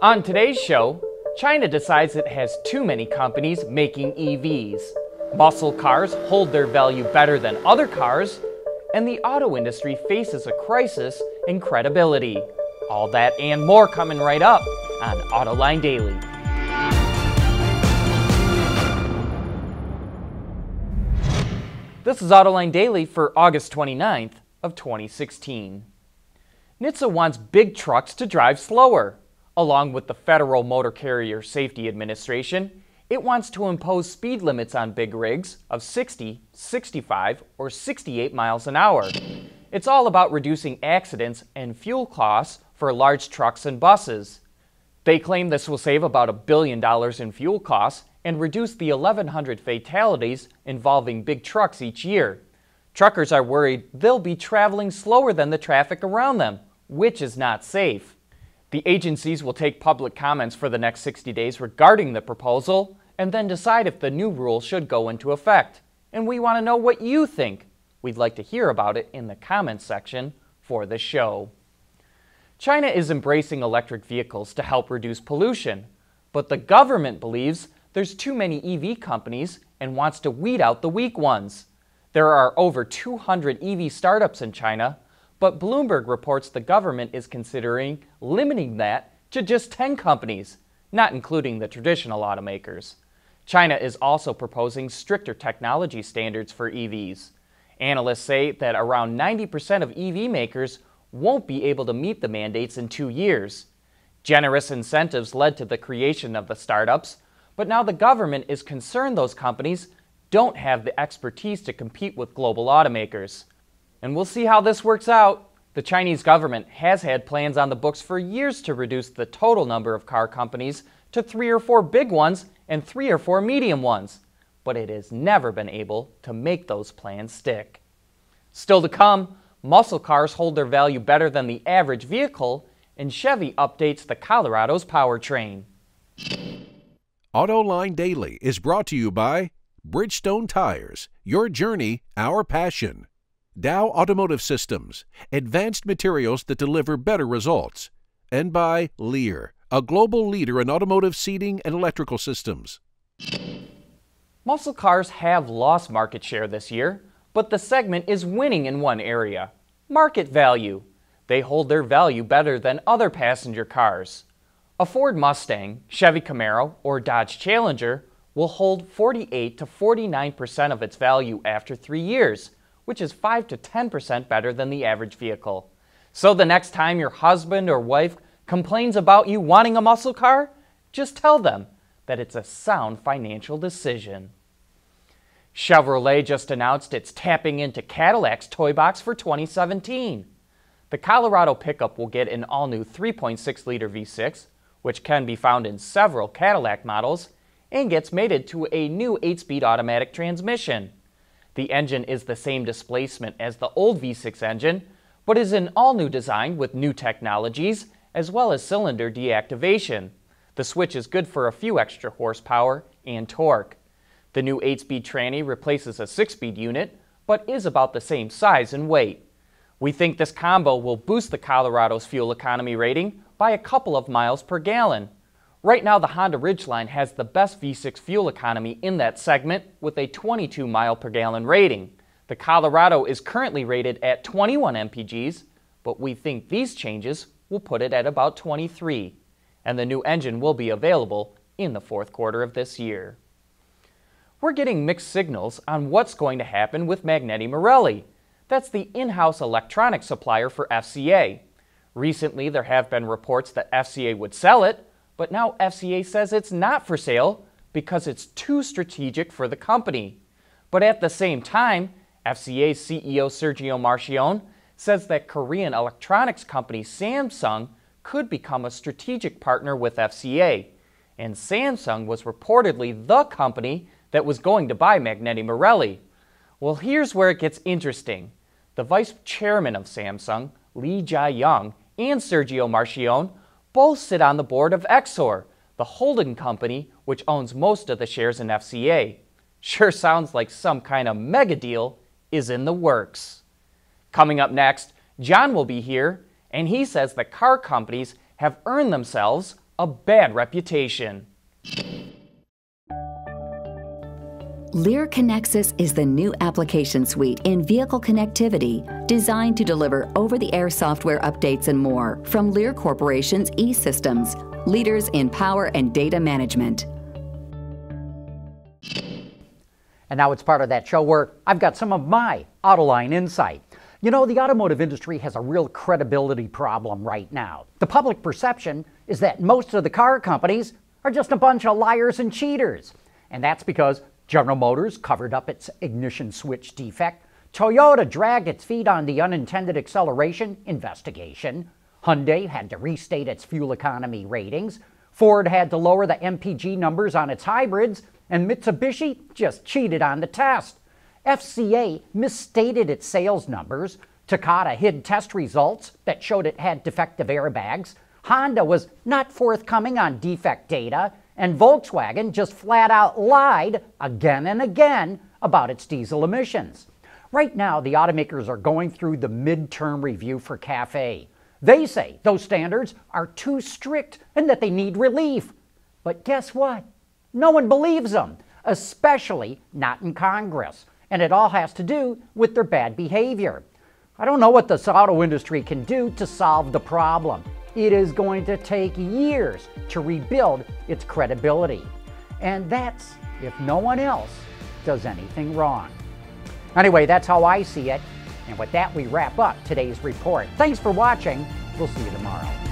On today's show, China decides it has too many companies making EVs. Muscle cars hold their value better than other cars, and the auto industry faces a crisis in credibility. All that and more coming right up on Autoline Daily. This is Autoline Daily for August 29th of 2016. NHTSA wants big trucks to drive slower. Along with the Federal Motor Carrier Safety Administration, it wants to impose speed limits on big rigs of 60, 65, or 68 miles an hour. It's all about reducing accidents and fuel costs for large trucks and buses. They claim this will save about $1 billion in fuel costs and reduce the 1,100 fatalities involving big trucks each year. Truckers are worried they'll be traveling slower than the traffic around them, which is not safe. The agencies will take public comments for the next 60 days regarding the proposal and then decide if the new rule should go into effect. And we want to know what you think. We'd like to hear about it in the comments section for the show. China is embracing electric vehicles to help reduce pollution, but the government believes there's too many EV companies and wants to weed out the weak ones. There are over 200 EV startups in China, but Bloomberg reports the government is considering limiting that to just 10 companies, not including the traditional automakers. China is also proposing stricter technology standards for EVs. Analysts say that around 90% of EV makers won't be able to meet the mandates in 2 years. Generous incentives led to the creation of the startups, but now the government is concerned those companies don't have the expertise to compete with global automakers. And we'll see how this works out. The Chinese government has had plans on the books for years to reduce the total number of car companies to 3 or 4 big ones and 3 or 4 medium ones, but it has never been able to make those plans stick. Still to come, muscle cars hold their value better than the average vehicle, and Chevy updates the Colorado's powertrain. Autoline Daily is brought to you by Bridgestone Tires, your journey, our passion. Dow Automotive Systems, advanced materials that deliver better results. And by Lear, a global leader in automotive seating and electrical systems. Muscle cars have lost market share this year, but the segment is winning in one area: market value. They hold their value better than other passenger cars. A Ford Mustang, Chevy Camaro, or Dodge Challenger will hold 48 to 49% of its value after 3 years, which is 5 to 10% better than the average vehicle. So the next time your husband or wife complains about you wanting a muscle car, just tell them that it's a sound financial decision. Chevrolet just announced it's tapping into Cadillac's toy box for 2017. The Colorado pickup will get an all-new 3.6-liter V6, which can be found in several Cadillac models, and gets mated to a new 8-speed automatic transmission. The engine is the same displacement as the old V6 engine, but is an all-new design with new technologies, as well as cylinder deactivation. The switch is good for a few extra horsepower and torque. The new 8-speed tranny replaces a 6-speed unit, but is about the same size and weight. We think this combo will boost the Colorado's fuel economy rating by a couple of miles per gallon. Right now, the Honda Ridgeline has the best V6 fuel economy in that segment with a 22 mile per gallon rating. The Colorado is currently rated at 21 mpgs, but we think these changes will put it at about 23. And the new engine will be available in the fourth quarter of this year. We're getting mixed signals on what's going to happen with Magneti-Marelli. That's the in-house electronics supplier for FCA. Recently, there have been reports that FCA would sell it, but now FCA says it's not for sale because it's too strategic for the company. But at the same time, FCA's CEO Sergio Marchionne says that Korean electronics company Samsung could become a strategic partner with FCA. And Samsung was reportedly the company that was going to buy Magneti-Marelli. Well, here's where it gets interesting. The vice chairman of Samsung, Lee Jae-young, and Sergio Marchionne both sit on the board of Exor, the holding company which owns most of the shares in FCA. Sure sounds like some kind of mega deal is in the works. Coming up next, John will be here, and he says that car companies have earned themselves a bad reputation. Lear Connexus is the new application suite in vehicle connectivity designed to deliver over-the-air software updates and more from Lear Corporation's E-Systems, leaders in power and data management. And now it's part of that show where I've got some of my Autoline insight. You know, the automotive industry has a real credibility problem right now. The public perception is that most of the car companies are just a bunch of liars and cheaters. And that's because General Motors covered up its ignition switch defect. Toyota dragged its feet on the unintended acceleration investigation. Hyundai had to restate its fuel economy ratings. Ford had to lower the MPG numbers on its hybrids. And Mitsubishi just cheated on the test. FCA misstated its sales numbers. Takata hid test results that showed it had defective airbags. Honda was not forthcoming on defect data. And Volkswagen just flat out lied again and again about its diesel emissions. Right now, the automakers are going through the midterm review for CAFE. They say those standards are too strict and that they need relief. But guess what? No one believes them, especially not in Congress. And it all has to do with their bad behavior. I don't know what this auto industry can do to solve the problem. It is going to take years to rebuild its credibility. And that's if no one else does anything wrong. Anyway, that's how I see it. And with that, we wrap up today's report. Thanks for watching. We'll see you tomorrow.